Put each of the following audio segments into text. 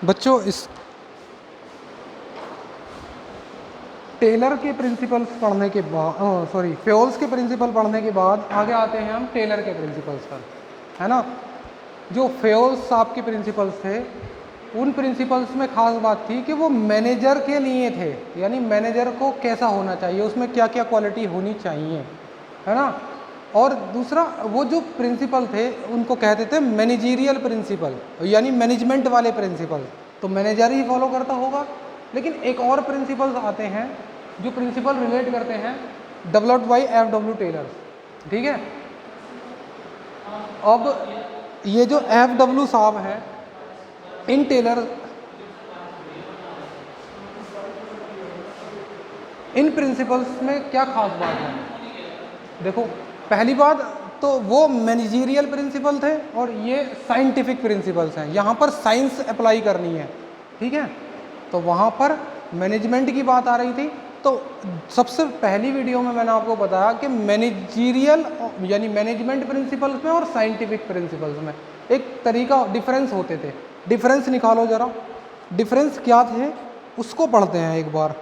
बच्चों इस टेलर के प्रिंसिपल्स पढ़ने के बाद फेयोल्स के प्रिंसिपल पढ़ने के बाद आगे आते हैं हम टेलर के प्रिंसिपल्स पर, है ना। जो फेयोल्स आपके प्रिंसिपल्स थे, उन प्रिंसिपल्स में खास बात थी कि वो मैनेजर के लिए थे, यानी मैनेजर को कैसा होना चाहिए, उसमें क्या क्या क्वालिटी होनी चाहिए, है ना। और दूसरा वो जो प्रिंसिपल थे उनको कहते थे मैनेजीरियल प्रिंसिपल, यानी मैनेजमेंट वाले प्रिंसिपल, तो मैनेजर ही फॉलो करता होगा। लेकिन एक और प्रिंसिपल्स आते हैं जो प्रिंसिपल रिलेट करते हैं डेवलप्ड बाई F.W. टेलर, ठीक है। अब ये जो F.W. साहब हैं, इन टेलर इन प्रिंसिपल्स में क्या खास बात है, देखो पहली बात तो वो मैनेजीरियल प्रिंसिपल थे और ये साइंटिफिक प्रिंसिपल्स हैं, यहाँ पर साइंस अप्लाई करनी है, ठीक है। तो वहाँ पर मैनेजमेंट की बात आ रही थी, तो सबसे पहली वीडियो में मैंने आपको बताया कि मैनेजीरियल यानी मैनेजमेंट प्रिंसिपल्स में और साइंटिफिक प्रिंसिपल्स में एक तरीका डिफरेंस होते थे। डिफरेंस निकालो जरा, डिफरेंस क्या थे उसको पढ़ते हैं एक बार।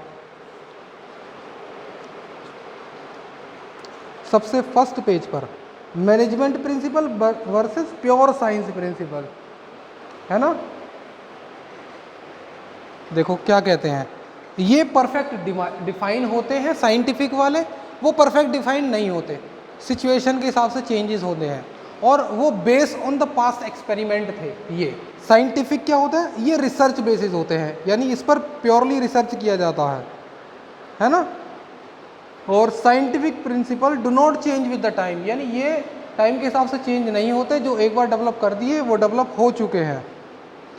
सबसे फर्स्ट पेज पर management principle versus pure science principle, है ना। देखो क्या कहते हैं, ये परफेक्ट डिफाइन होते हैं साइंटिफिक वाले, वो परफेक्ट डिफाइन नहीं होते, सिचुएशन के हिसाब से चेंजेस होते हैं, और वो base on the past experiment थे। ये साइंटिफिक क्या होता है, ये रिसर्च बेसिस होते हैं, यानी इस पर प्योरली रिसर्च किया जाता है ना। और scientific principle do not change with the time, यानी ये टाइम के हिसाब से चेंज नहीं होते, जो एक बार डेवलप कर दिए वो डेवलप हो चुके हैं,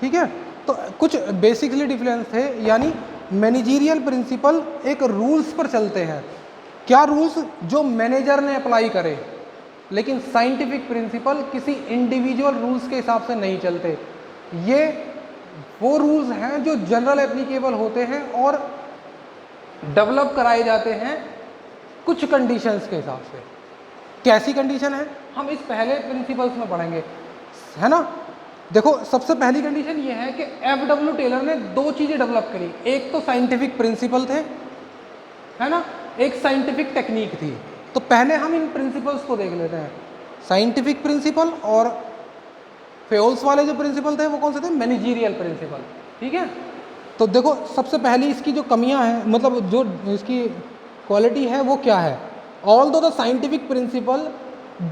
ठीक है। तो कुछ बेसिकली डिफरेंस थे, यानी मैनेजीरियल प्रिंसिपल एक रूल्स पर चलते हैं, क्या रूल्स, जो मैनेजर ने अप्लाई करे, लेकिन साइंटिफिक प्रिंसिपल किसी इंडिविजुअल रूल्स के हिसाब से नहीं चलते। ये वो रूल्स हैं जो जनरल एप्लीकेबल होते हैं और डेवलप कराए जाते हैं कुछ कंडीशंस के हिसाब से। कैसी कंडीशन है हम इस पहले प्रिंसिपल्स में पढ़ेंगे, है ना। देखो सबसे पहली कंडीशन ये है कि F.W. टेलर ने दो चीज़ें डेवलप करी, एक तो साइंटिफिक प्रिंसिपल थे, है ना, एक साइंटिफिक टेक्निक थी। तो पहले हम इन प्रिंसिपल्स को देख लेते हैं, साइंटिफिक प्रिंसिपल और फेयोल्स वाले जो प्रिंसिपल थे वो कौन से थे, मैनेजीरियल प्रिंसिपल, ठीक है। तो देखो सबसे पहली इसकी जो कमियां हैं, मतलब जो इसकी क्वालिटी है वो क्या है, although the scientific principle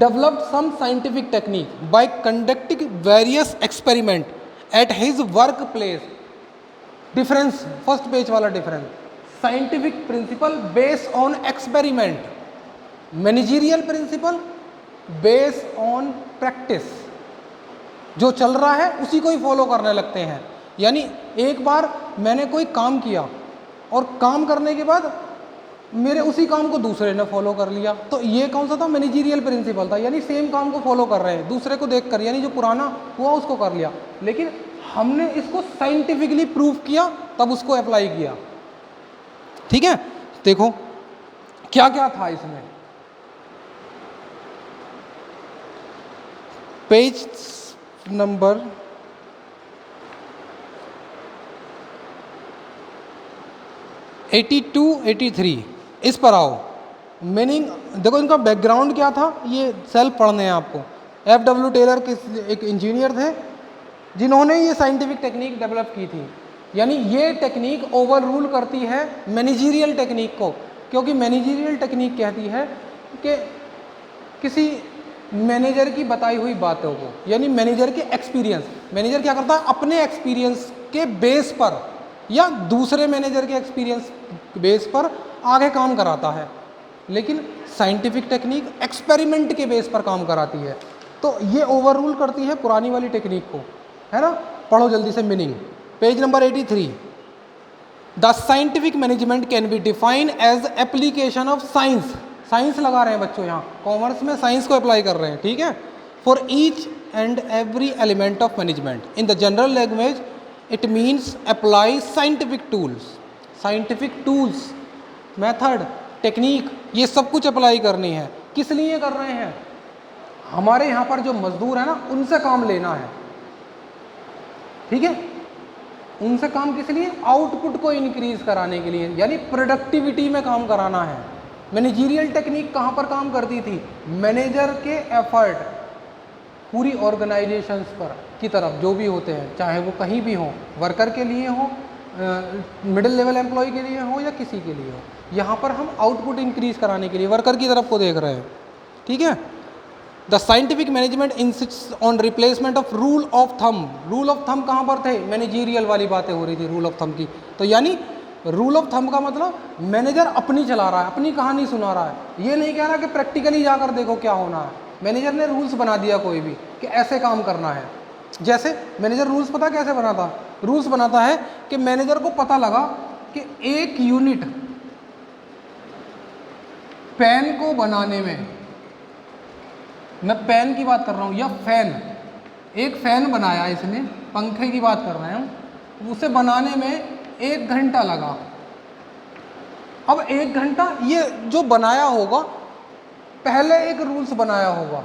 developed some scientific technique by conducting various experiment at his workplace। Difference first page वाला difference, scientific principle based on experiment, managerial principle based on practice, जो चल रहा है उसी को ही फॉलो करने लगते हैं। यानी एक बार मैंने कोई काम किया और काम करने के बाद मेरे उसी काम को दूसरे ने फॉलो कर लिया, तो ये कौन सा था, मैनेजीरियल प्रिंसिपल था, यानी सेम काम को फॉलो कर रहे हैं दूसरे को देखकर, यानी जो पुराना हुआ उसको कर लिया, लेकिन हमने इसको साइंटिफिकली प्रूव किया तब उसको अप्लाई किया, ठीक है। देखो क्या क्या था इसमें, पेज नंबर 82-83 इस पर आओ। मीनिंग देखो इनका बैकग्राउंड क्या था, ये सेल्फ पढ़ने हैं आपको। F.W. टेलर एक इंजीनियर थे जिन्होंने ये साइंटिफिक टेक्निक डेवलप की थी, यानी ये टेक्निक ओवर रूल करती है मैनेजीरियल टेक्निक को, क्योंकि मैनेजीरियल टेक्निक कहती है कि किसी मैनेजर की बताई हुई बातों को, यानी मैनेजर के एक्सपीरियंस, मैनेजर क्या करता है अपने एक्सपीरियंस के बेस पर या दूसरे मैनेजर के एक्सपीरियंस बेस पर आगे काम कराता है, लेकिन साइंटिफिक टेक्निक एक्सपेरिमेंट के बेस पर काम कराती है। तो ये ओवर रूल करती है पुरानी वाली टेक्निक को, है ना। पढ़ो जल्दी से meaning, page number 83। The scientific management can be define as application of science, science लगा रहे हैं बच्चों, यहाँ कॉमर्स में साइंस को अप्लाई कर रहे हैं, ठीक है। For each and every element of management in the general language it means apply scientific tools, scientific tools, method, technique, ये सब कुछ अप्लाई करनी है। किस लिए कर रहे हैं, हमारे यहाँ पर जो मजदूर है ना उनसे काम लेना है, ठीक है। उनसे काम किस लिए? आउटपुट को इंक्रीज कराने के लिए, यानी प्रोडक्टिविटी में काम कराना है। मैनेजरियल टेक्निक कहाँ पर काम करती थी? मैनेजर के एफर्ट पूरी ऑर्गेनाइजेशंस पर की तरफ जो भी होते हैं, चाहे वो कहीं भी हो, वर्कर के लिए हो, मिडिल लेवल एम्प्लॉय के लिए हो या किसी के लिए हो, यहाँ पर हम आउटपुट इंक्रीज कराने के लिए वर्कर की तरफ को देख रहे हैं। ठीक है। The scientific management insist on replacement of rule of thumb. Rule of thumb कहाँ पर थे? मैनेजरियल वाली बातें हो रही थी रूल ऑफ थंब की। तो यानी रूल ऑफ थंब का मतलब मैनेजर अपनी चला रहा है, अपनी कहानी सुना रहा है, ये नहीं कह रहा कि प्रैक्टिकली जाकर देखो क्या होना है। मैनेजर ने रूल्स बना दिया कोई भी कि ऐसे काम करना है। जैसे मैनेजर रूल्स पता कैसे बनाता? रूल्स बनाता है कि मैनेजर को पता लगा कि 1 यूनिट पेन को बनाने में, मैं पेन की बात कर रहा हूँ, या फैन, एक फैन बनाया इसने, पंखे की बात कर रहे हैं हम, उसे बनाने में 1 घंटा लगा। अब 1 घंटा ये जो बनाया होगा, पहले एक रूल्स बनाया होगा,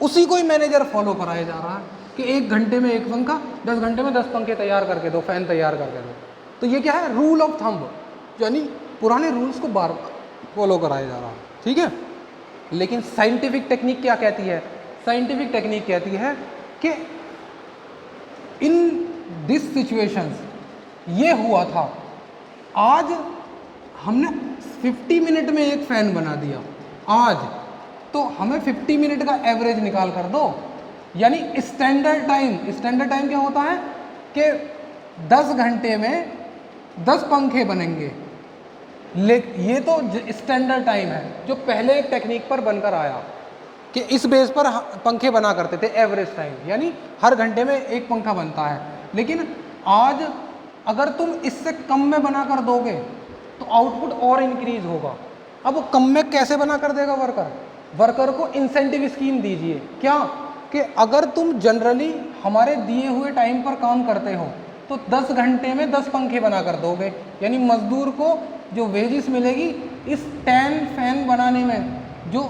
उसी को ही मैनेजर फॉलो कराया जा रहा है कि 1 घंटे में 1 पंखा, 10 घंटे में 10 पंखे तैयार करके दो, फैन तैयार करके दो। तो ये क्या है? रूल ऑफ थंब, यानी पुराने रूल्स को बार बार फॉलो कराया जा रहा है। ठीक है। लेकिन साइंटिफिक टेक्निक क्या कहती है? साइंटिफिक टेक्निक कहती है कि इन दिस सिचुएशंस ये हुआ था, आज हमने 50 मिनट में एक फैन बना दिया आज, तो हमें 50 मिनट का एवरेज निकाल कर दो, यानी स्टैंडर्ड टाइम। स्टैंडर्ड टाइम क्या होता है कि 10 घंटे में 10 पंखे बनेंगे, लेकिन ये तो स्टैंडर्ड टाइम है जो पहले एक टेक्निक पर बनकर आया कि इस बेस पर पंखे बना करते थे, एवरेज टाइम, यानी हर घंटे में एक पंखा बनता है। लेकिन आज अगर तुम इससे कम में बना कर दोगे तो आउटपुट और इंक्रीज होगा। अब वो कम में कैसे बना कर देगा वर्कर? वर्कर को इंसेंटिव स्कीम दीजिए, क्या कि अगर तुम जनरली हमारे दिए हुए टाइम पर काम करते हो तो 10 घंटे में 10 पंखे बना कर दोगे, यानी मजदूर को जो वेजिस मिलेगी इस 10 फैन बनाने में जो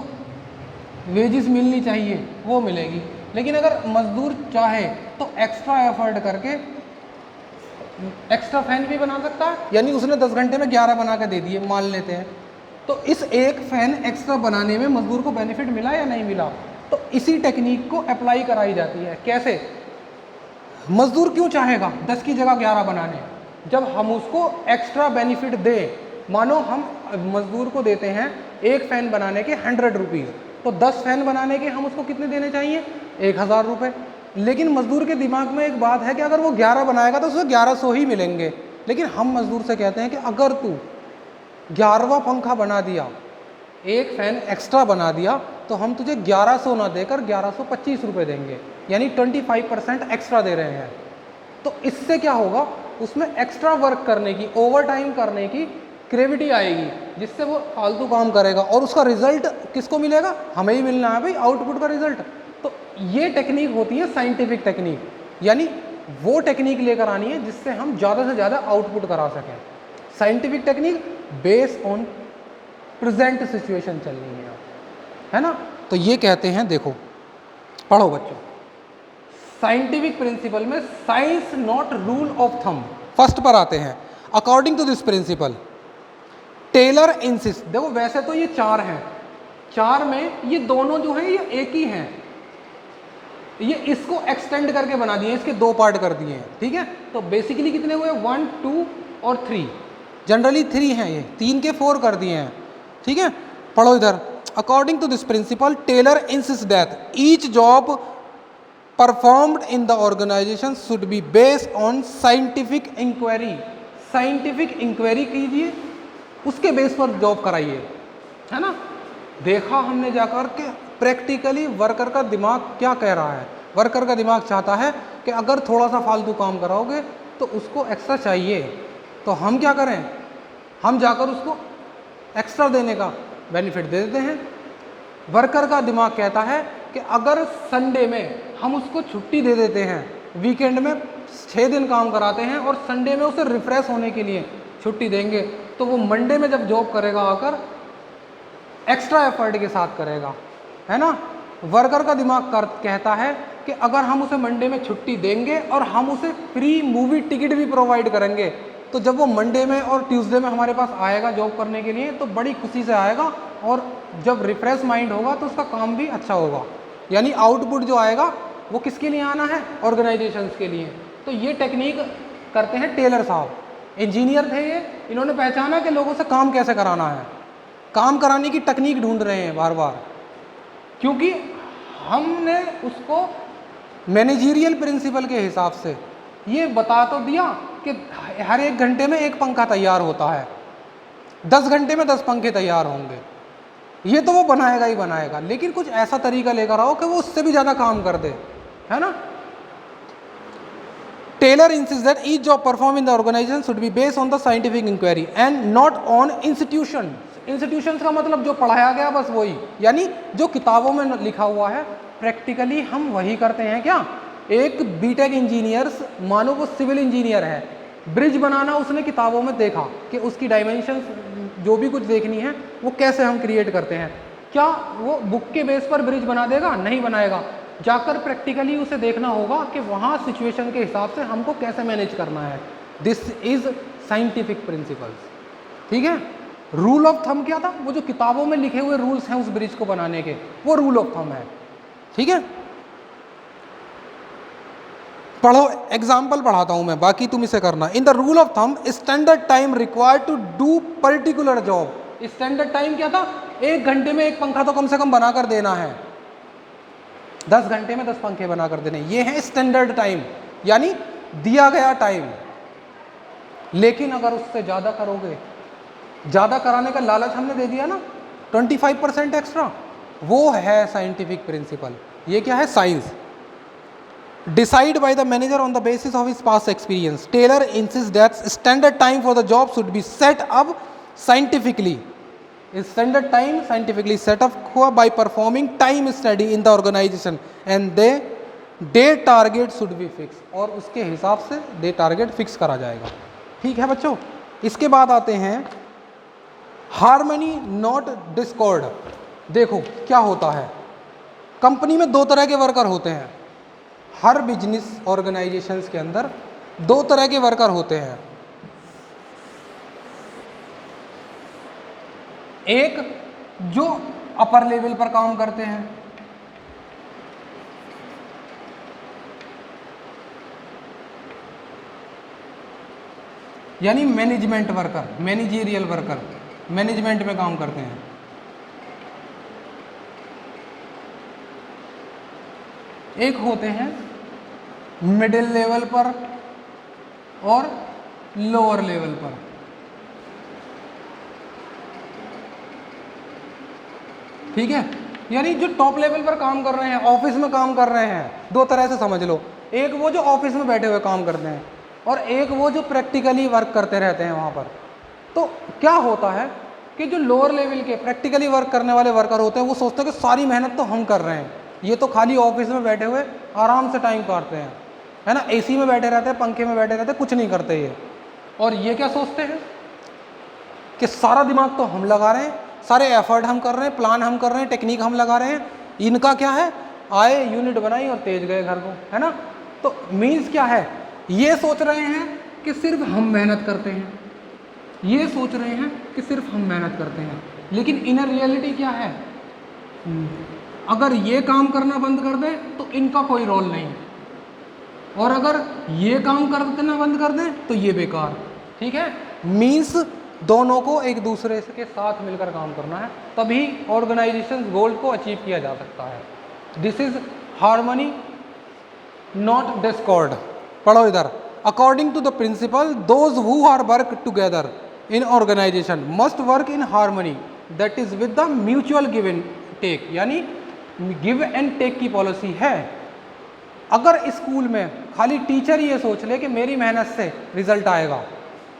वेजिस मिलनी चाहिए वो मिलेगी। लेकिन अगर मजदूर चाहे तो एक्स्ट्रा एफर्ट करके एक्स्ट्रा फैन भी बना सकता है, यानी उसने 10 घंटे में 11 बना के दे दिए, मान लेते हैं, तो इस एक फैन एक्स्ट्रा बनाने में मजदूर को बेनिफिट मिला या नहीं मिला? तो इसी टेक्निक को अप्लाई कराई जाती है। कैसे? मजदूर क्यों चाहेगा 10 की जगह 11 बनाने, जब हम उसको एक्स्ट्रा बेनिफिट दें। मानो हम मजदूर को देते हैं एक फैन बनाने के 100 रुपीज़, तो 10 फैन बनाने के हम उसको कितने देने चाहिए? 1000 रुपये। लेकिन मजदूर के दिमाग में एक बात है कि अगर वो 11 बनाएगा तो उसे 1100 ही मिलेंगे। लेकिन हम मजदूर से कहते हैं कि अगर तू 11वां पंखा बना दिया, एक फैन एक्स्ट्रा बना दिया, तो हम तुझे 1100 ना देकर 1125 रुपये देंगे, यानी 25% एक्स्ट्रा दे रहे हैं। तो इससे क्या होगा? उसमें एक्स्ट्रा वर्क करने की, ओवर टाइम करने की क्रेविटी आएगी, जिससे वो फालतू काम करेगा और उसका रिजल्ट किसको मिलेगा? हमें ही मिलना है भाई, आउटपुट का रिजल्ट। तो ये टेक्निक होती है साइंटिफिक टेक्निक, यानी वो टेक्निक लेकर आनी है जिससे हम ज़्यादा से ज़्यादा आउटपुट करा सकें। Scientific technique based on present situation चलनी है ना। तो ये कहते हैं, देखो पढ़ो बच्चों, साइंटिफिक प्रिंसिपल में science not rule of thumb, first पर आते हैं। According to this principle Taylor insist, देखो वैसे तो ये 4 हैं, 4 में ये दोनों जो हैं ये एक ही हैं, ये इसको एक्सटेंड करके बना दिए, इसके 2 पार्ट कर दिए हैं। ठीक है, तो बेसिकली कितने हुए? 1, 2 और 3, जनरली 3 हैं, ये 3 के 4 कर दिए हैं। ठीक है, पढ़ो इधर। According to this principle Taylor insist that each job performed in the organization should be based on scientific inquiry. Scientific inquiry कीजिए, उसके बेस पर जॉब कराइए, है ना। देखा हमने जाकर के प्रैक्टिकली वर्कर का दिमाग क्या कह रहा है। वर्कर का दिमाग चाहता है कि अगर थोड़ा सा फालतू काम कराओगे तो उसको एक्स्ट्रा चाहिए, तो हम क्या करें? हम जाकर उसको एक्स्ट्रा देने का बेनिफिट दे देते हैं। वर्कर का दिमाग कहता है कि अगर संडे में हम उसको छुट्टी दे देते हैं, वीकेंड में 6 दिन काम कराते हैं और संडे में उसे रिफ्रेश होने के लिए छुट्टी देंगे, तो वो मंडे में जब जॉब करेगा आकर एक्स्ट्रा एफर्ट के साथ करेगा, है ना। वर्कर का दिमाग कहता है कि अगर हम उसे मंडे में छुट्टी देंगे और हम उसे फ्री मूवी टिकट भी प्रोवाइड करेंगे, तो जब वो मंडे में और ट्यूसडे में हमारे पास आएगा जॉब करने के लिए तो बड़ी खुशी से आएगा, और जब रिफ्रेश माइंड होगा तो उसका काम भी अच्छा होगा। यानी आउटपुट जो आएगा वो किसके लिए आना है? ऑर्गेनाइजेशंस के लिए। तो ये टेक्निक करते हैं टेलर साहब। इंजीनियर थे ये, इन्होंने पहचाना कि लोगों से काम कैसे कराना है, काम कराने की टेक्निक ढूंढ रहे हैं बार बार, क्योंकि हमने उसको मैनेजरियल प्रिंसिपल के हिसाब से ये बता तो दिया कि हर 1 घंटे में 1 पंखा तैयार होता है, 10 घंटे में 10 पंखे तैयार होंगे, ये तो वो बनाएगा ही बनाएगा, लेकिन कुछ ऐसा तरीका लेकर आओ कि वो उससे भी ज़्यादा काम कर दे, है ना। Taylor insists that each job performed in the organization should be based on the scientific inquiry and not on institutions. Institutions का मतलब जो पढ़ाया गया बस वही, यानी जो किताबों में लिखा हुआ है प्रैक्टिकली हम वही करते हैं। क्या एक बीटेक इंजीनियर, मानो वो सिविल इंजीनियर है, ब्रिज बनाना उसने किताबों में देखा कि उसकी डायमेंशन जो भी कुछ देखनी है वो कैसे हम क्रिएट करते हैं, क्या वो बुक के बेस पर ब्रिज बना देगा? नहीं बनाएगा, जाकर प्रैक्टिकली उसे देखना होगा कि वहाँ सिचुएशन के हिसाब से हमको कैसे मैनेज करना है। दिस इज साइंटिफिक प्रिंसिपल्स, ठीक है। रूल ऑफ थंब क्या था? वो जो किताबों में लिखे हुए रूल्स हैं उस ब्रिज को बनाने के, वो रूल ऑफ थंब है, ठीक है। पढ़ो, एग्जाम्पल पढ़ाता हूं मैं, बाकी तुम इसे करना। In the rule of thumb standard time required to do particular job. Standard time क्या था? 1 घंटे में 1 पंखा तो कम से कम बनाकर देना है, 10 घंटे में 10 पंखे बनाकर देने, ये है स्टैंडर्ड टाइम, यानी दिया गया टाइम। लेकिन अगर उससे ज़्यादा करोगे, ज़्यादा कराने का लालच हमने दे दिया ना, 25% एक्स्ट्रा, वो है साइंटिफिक प्रिंसिपल। ये क्या है? Science. Decide by the manager on the basis of his past experience. Taylor insist that standard time for the job should be set up scientifically. Standard time scientifically set up हुआ by performing time study in the organisation and the target should be fix, और उसके हिसाब से day target fix करा जाएगा, ठीक है बच्चों। इसके बाद आते हैं हार्मनी नॉट डिस्कॉर्ड। देखो क्या होता है, कंपनी में 2 तरह के वर्कर होते हैं, हर बिजनेस ऑर्गेनाइजेशंस के अंदर 2 तरह के वर्कर होते हैं। एक जो अपर लेवल पर काम करते हैं, यानी management worker, managerial worker, management में काम करते हैं। एक होते हैं मिडिल लेवल पर और लोअर लेवल पर। ठीक है, यानी जो टॉप लेवल पर काम कर रहे हैं, ऑफिस में काम कर रहे हैं, 2 तरह से समझ लो। एक वो जो ऑफिस में बैठे हुए काम करते हैं, और एक वो जो प्रैक्टिकली वर्क करते रहते हैं वहाँ पर। तो क्या होता है कि जो लोअर लेवल के प्रैक्टिकली वर्क करने वाले वर्कर होते हैं, वो सोचते हैं कि सारी मेहनत तो हम कर रहे हैं, ये तो खाली ऑफिस में बैठे हुए आराम से टाइम काटते हैं, है ना, एसी में बैठे रहते हैं, पंखे में बैठे रहते हैं, कुछ नहीं करते ये। और ये क्या सोचते हैं कि सारा दिमाग तो हम लगा रहे हैं, सारे एफर्ट हम कर रहे हैं, प्लान हम कर रहे हैं, टेक्निक हम लगा रहे हैं, इनका क्या है, आए यूनिट बनाई और तेज गए घर को, है ना। तो मीन्स क्या है, ये सोच रहे हैं कि सिर्फ हम मेहनत करते हैं, ये सोच रहे हैं कि सिर्फ हम मेहनत करते हैं, लेकिन इनर रियलिटी क्या है, अगर ये काम करना बंद कर दें तो इनका कोई रोल नहीं, और अगर ये काम करना बंद कर दें तो ये बेकार। ठीक है, मीन्स दोनों को एक दूसरे के साथ मिलकर काम करना है, तभी ऑर्गेनाइजेशन गोल को अचीव किया जा सकता है। This is harmony not discord. पढ़ो इधर। According to the principle, those who are work together in organization must work in harmony, that is with the mutual give and take, यानी गिव एंड टेक की policy है। अगर school में खाली teacher ये सोच ले कि मेरी मेहनत से रिजल्ट आएगा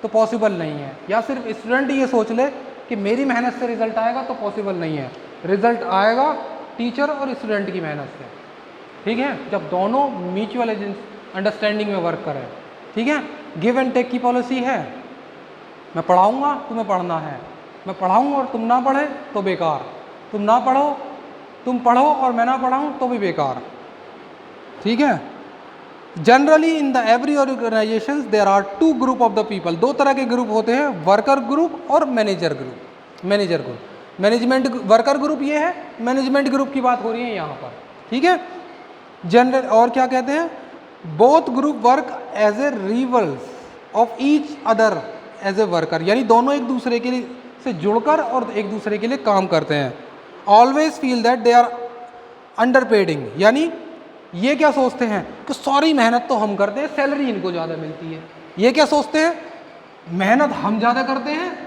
तो पॉसिबल नहीं है, या सिर्फ स्टूडेंट ये सोच ले कि मेरी मेहनत से रिजल्ट आएगा तो पॉसिबल नहीं है। रिजल्ट आएगा टीचर और स्टूडेंट की मेहनत से। ठीक है, जब दोनों म्यूचुअल अंडरस्टैंडिंग में वर्क करें। ठीक है, गिव एंड टेक की पॉलिसी है, मैं पढ़ाऊँगा तुम्हें पढ़ना है, मैं पढ़ाऊँ और तुम ना पढ़े तो बेकार, तुम ना पढ़ो, तुम पढ़ो और मैं ना पढ़ाऊँ तो भी बेकार। ठीक है। Generally in the every organization there are two group of the people, दो तरह के ग्रुप होते हैं, वर्कर ग्रुप और manager group. Management worker group ये है, मैनेजमेंट ग्रुप की बात हो रही है यहाँ पर, ठीक है। जनरल और क्या कहते हैं, both group work as a rivals of each other as a worker, यानी दोनों एक दूसरे के लिए से जुड़कर और एक दूसरे के लिए काम करते हैं। Always feel that they are under padding, यानी ये क्या सोचते हैं कि सारी मेहनत तो हम करते हैं, सैलरी इनको ज़्यादा मिलती है। ये क्या सोचते हैं, मेहनत हम ज़्यादा करते हैं,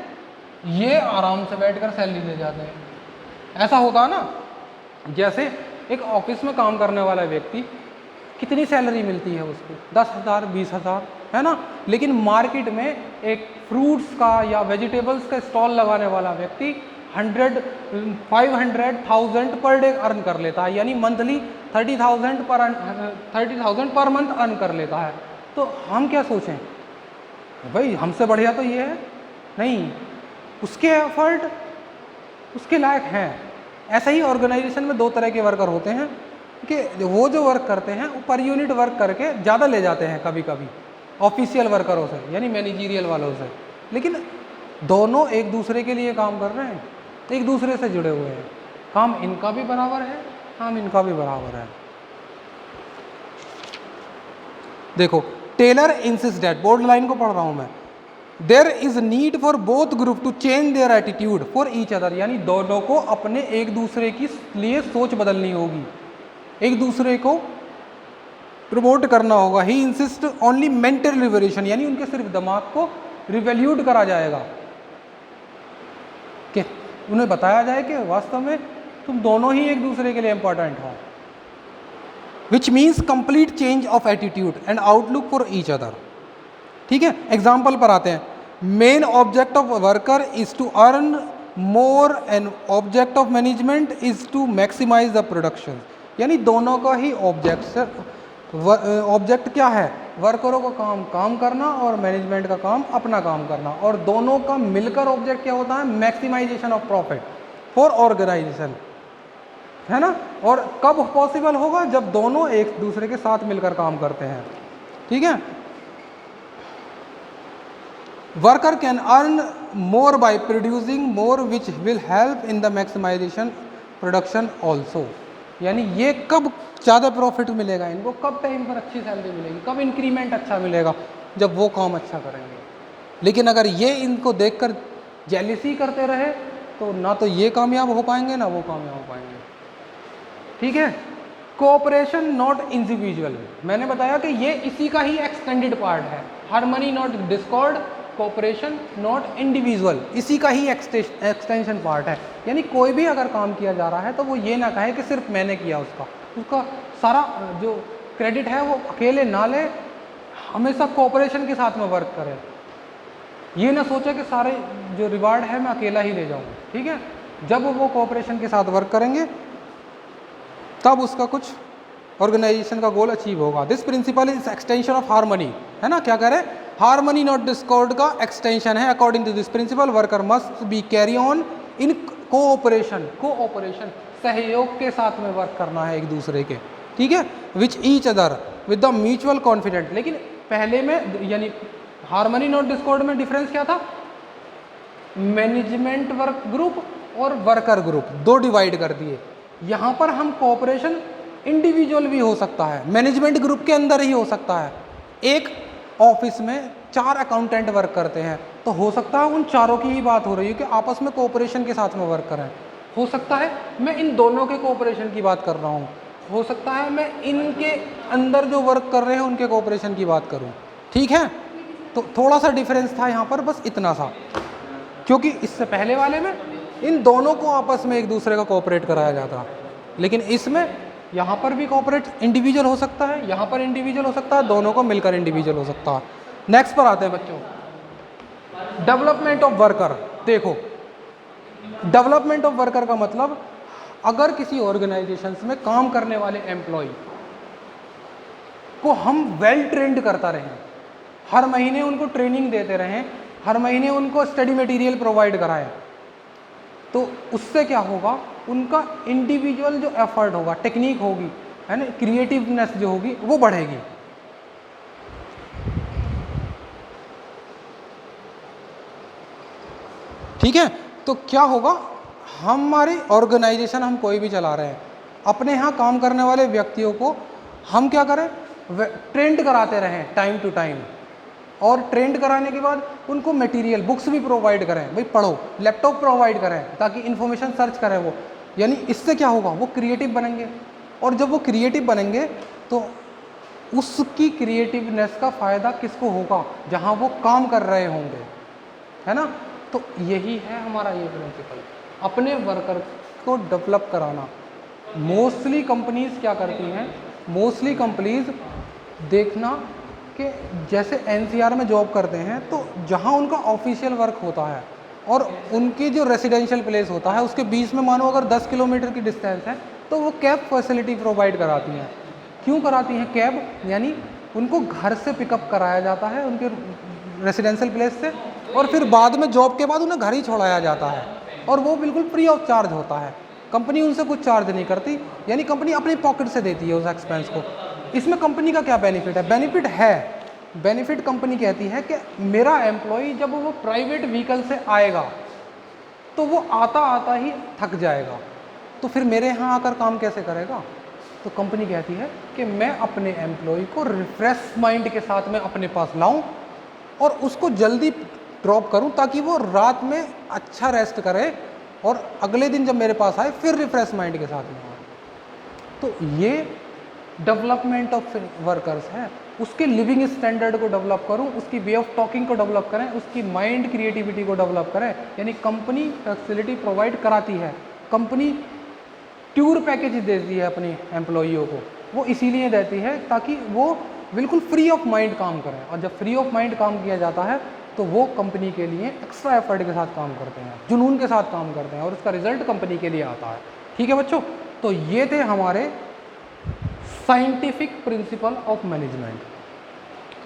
ये आराम से बैठकर सैलरी ले जाते हैं। ऐसा होता है ना, जैसे एक ऑफिस में काम करने वाला व्यक्ति, कितनी सैलरी मिलती है उसको, 10,000 20,000, है ना। लेकिन मार्केट में एक फ्रूट्स का या वेजिटेबल्स का स्टॉल लगाने वाला व्यक्ति 500,000 पर डे अर्न कर लेता है, यानी मंथली 30,000 पर मंथ अर्न कर लेता है। तो हम क्या सोचें, भाई हमसे बढ़िया तो ये है नहीं, उसके एफर्ट उसके लायक हैं। ऐसा ही ऑर्गेनाइजेशन में दो तरह के वर्कर होते हैं कि वो जो वर्क करते हैं वो पर यूनिट वर्क करके ज़्यादा ले जाते हैं कभी कभी ऑफिशियल वर्करों से, यानी मैनेजीरियल वालों से, लेकिन दोनों एक दूसरे के लिए काम कर रहे हैं, एक दूसरे से जुड़े हुए हैं, काम इनका भी बराबर है, काम इनका भी बराबर है। देखो, Taylor insist that, bold line को पढ़ रहा हूं मैं, there is need for both group to change their attitude for each other, यानी दोनों को अपने एक दूसरे की लिए सोच बदलनी होगी, एक दूसरे को प्रमोट करना होगा। ही इंसिस्ट ओनली मेंटल रिवोल्यूशन, यानी उनके सिर्फ दिमाग को रिवैल्यूट करा जाएगा, कि उन्हें बताया जाए कि वास्तव में तुम दोनों ही एक दूसरे के लिए इंपॉर्टेंट हो, which means complete change of attitude and outlook for each other. ठीक है, एग्जाम्पल पर आते हैं। Main object of worker is to earn more and object of management is to maximize the production, यानी दोनों का ही ऑब्जेक्ट क्या है, वर्करों का काम करना और मैनेजमेंट का काम अपना काम करना, और दोनों का मिलकर ऑब्जेक्ट क्या होता है, maximization of profit for organization, है ना। और कब पॉसिबल होगा, जब दोनों एक दूसरे के साथ मिलकर काम करते हैं। ठीक है, worker can earn more by producing more which will help in the maximization production also, यानी ये कब ज़्यादा प्रॉफिट मिलेगा इनको, कब टाइम पर अच्छी सैलरी मिलेगी, कब इंक्रीमेंट अच्छा मिलेगा, जब वो काम अच्छा करेंगे। लेकिन अगर ये इनको देखकर जेलिसी करते रहे तो ना तो ये कामयाब हो पाएंगे ना वो कामयाब हो पाएंगे। ठीक है, कोऑपरेशन नॉट इंडिविजुअल, मैंने बताया कि ये इसी का ही एक्सटेंडेड पार्ट है। Harmony not Discord, cooperation not individual, इसी का ही एक्सटेंशन पार्ट है। यानी कोई भी अगर काम किया जा रहा है तो वो ये ना कहे कि सिर्फ मैंने किया, उसका सारा जो क्रेडिट है वो अकेले ना ले, हमेशा कोऑपरेशन के साथ में वर्क करे। ये ना सोचे कि सारे जो रिवार्ड है मैं अकेला ही ले जाऊँ। ठीक है, जब वो कोऑपरेशन के साथ वर्क करेंगे तब उसका कुछ ऑर्गेनाइजेशन का गोल अचीव होगा। This principle is extension of harmony, है ना, क्या करें, हार्मनी नॉट डिस्कॉर्ड का एक्सटेंशन है। According to this principle worker must be carry on in cooperation, सहयोग के साथ में वर्क करना है एक दूसरे के। ठीक है, which each other with the mutual confident. लेकिन पहले में यानी हार्मनी नॉट डिस्कॉर्ड में डिफरेंस क्या था, मैनेजमेंट वर्क ग्रुप और वर्कर ग्रुप दो डिवाइड कर दिए। यहाँ पर हम कोऑपरेशन इंडिविजुअल भी हो सकता है, मैनेजमेंट ग्रुप के अंदर ही हो सकता है। एक ऑफिस में 4 अकाउंटेंट वर्क करते हैं तो हो सकता है उन चारों की ही बात हो रही है कि आपस में कोऑपरेशन के साथ में वर्क करें। हो सकता है मैं इन दोनों के कोऑपरेशन की बात कर रहा हूँ, हो सकता है मैं इनके अंदर जो वर्क कर रहे हैं उनके कोऑपरेशन की बात करूँ। ठीक है, तो थोड़ा सा डिफरेंस था यहाँ पर, बस इतना सा, क्योंकि इससे पहले वाले में इन दोनों को आपस में एक दूसरे का कोऑपरेट कराया जाता, लेकिन इसमें यहाँ पर भी कोऑपरेट इंडिविजुअल हो सकता है, यहाँ पर इंडिविजुअल हो सकता है, दोनों को मिलकर इंडिविजुअल हो सकता है। नेक्स्ट पर आते हैं बच्चों, डेवलपमेंट ऑफ वर्कर। देखो, डेवलपमेंट ऑफ वर्कर का मतलब, अगर किसी ऑर्गेनाइजेशन में काम करने वाले एम्प्लॉय को हम वेल ट्रेंड करता रहें, हर महीने उनको ट्रेनिंग देते रहें, हर महीने उनको स्टडी मटेरियल प्रोवाइड कराएं, तो उससे क्या होगा, उनका इंडिविजुअल जो एफर्ट होगा, टेक्निक होगी, है ना, क्रिएटिवनेस जो होगी वो बढ़ेगी। ठीक है, तो क्या होगा, हमारी ऑर्गेनाइजेशन हम कोई भी चला रहे हैं, अपने यहाँ काम करने वाले व्यक्तियों को हम क्या करें, ट्रेंड कराते रहें टाइम टू टाइम, और ट्रेंड कराने के बाद उनको मटेरियल बुक्स भी प्रोवाइड करें, भाई पढ़ो, लैपटॉप प्रोवाइड करें ताकि इन्फॉर्मेशन सर्च करें वो, यानी इससे क्या होगा, वो क्रिएटिव बनेंगे, और जब वो क्रिएटिव बनेंगे तो उसकी क्रिएटिवनेस का फ़ायदा किसको होगा, जहाँ वो काम कर रहे होंगे, है ना। तो यही है हमारा ये प्रिंसिपल, अपने वर्कर को डेवलप कराना। मोस्टली कंपनीज क्या करती हैं, मोस्टली कंपनीज देखना कि जैसे एनसीआर में जॉब करते हैं तो जहाँ उनका ऑफिशियल वर्क होता है और उनकी जो रेसिडेंशियल प्लेस होता है उसके बीच में मानो अगर 10 किलोमीटर की डिस्टेंस है तो वो कैब फैसिलिटी प्रोवाइड कराती हैं। क्यों कराती हैं कैब, यानी उनको घर से पिकअप कराया जाता है उनके रेसिडेंशियल प्लेस से, और फिर बाद में जॉब के बाद उन्हें घर ही छोड़ाया जाता है, और वो बिल्कुल फ्री ऑफ चार्ज होता है, कंपनी उनसे कुछ चार्ज नहीं करती, यानी कंपनी अपनी पॉकेट से देती है उस एक्सपेंस को। इसमें कंपनी का क्या बेनिफिट है, बेनिफिट कंपनी कहती है कि मेरा एम्प्लॉय जब वो प्राइवेट व्हीकल से आएगा तो वो आता आता ही थक जाएगा, तो फिर मेरे यहाँ आकर काम कैसे करेगा। तो कंपनी कहती है कि मैं अपने एम्प्लॉय को रिफ्रेश माइंड के साथ में अपने पास लाऊं और उसको जल्दी ड्रॉप करूं ताकि वो रात में अच्छा रेस्ट करे और अगले दिन जब मेरे पास आए फिर रिफ्रेश माइंड के साथ में आए। तो ये डेवलपमेंट ऑफ वर्कर्स है, उसके लिविंग स्टैंडर्ड को डेवलप करूं, उसकी वे ऑफ टॉकिंग को डेवलप करें, उसकी माइंड क्रिएटिविटी को डेवलप करें। यानी कंपनी फैसिलिटी प्रोवाइड कराती है, कंपनी टूर पैकेज देती है अपने एम्प्लॉइयों को, वो इसीलिए देती है ताकि वो बिल्कुल फ्री ऑफ माइंड काम करें, और जब फ्री ऑफ माइंड काम किया जाता है तो वो कंपनी के लिए एक्स्ट्रा एफर्ट के साथ काम करते हैं, जुनून के साथ काम करते हैं, और उसका रिजल्ट कंपनी के लिए आता है। ठीक है बच्चों, तो ये थे हमारे scientific principle of management,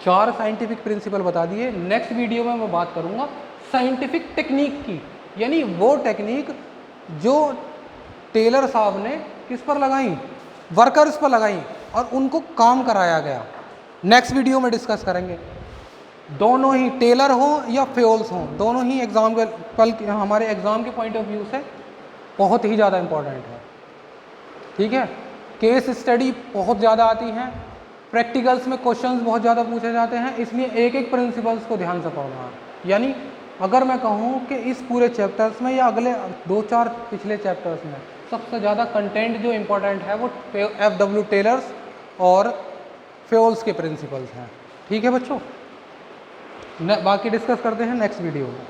4 scientific principle बता दिए। नेक्स्ट वीडियो में मैं बात करूंगा साइंटिफिक टेक्निक की, यानी वो टेक्निक जो टेलर साहब ने किस पर लगाई, वर्कर्स पर लगाई और उनको काम कराया गया। नेक्स्ट वीडियो में डिस्कस करेंगे। दोनों ही टेलर हो या फ्यूल्स हो, दोनों ही एग्जाम के कल हमारे एग्जाम के पॉइंट ऑफ व्यू से बहुत ही ज़्यादा इंपॉर्टेंट है। ठीक है, केस स्टडी बहुत ज़्यादा आती हैं, प्रैक्टिकल्स में क्वेश्चंस बहुत ज़्यादा पूछे जाते हैं, इसलिए एक एक प्रिंसिपल्स को ध्यान से पढ़ना है। यानी अगर मैं कहूँ कि इस पूरे चैप्टर्स में या अगले 2-4 पिछले चैप्टर्स में सबसे ज़्यादा कंटेंट जो इम्पोर्टेंट है वो FW टेलर्स और फ्यूल्स के प्रिंसिपल्स हैं। ठीक है बच्चों, बाकी डिस्कस करते हैं नेक्स्ट वीडियो में।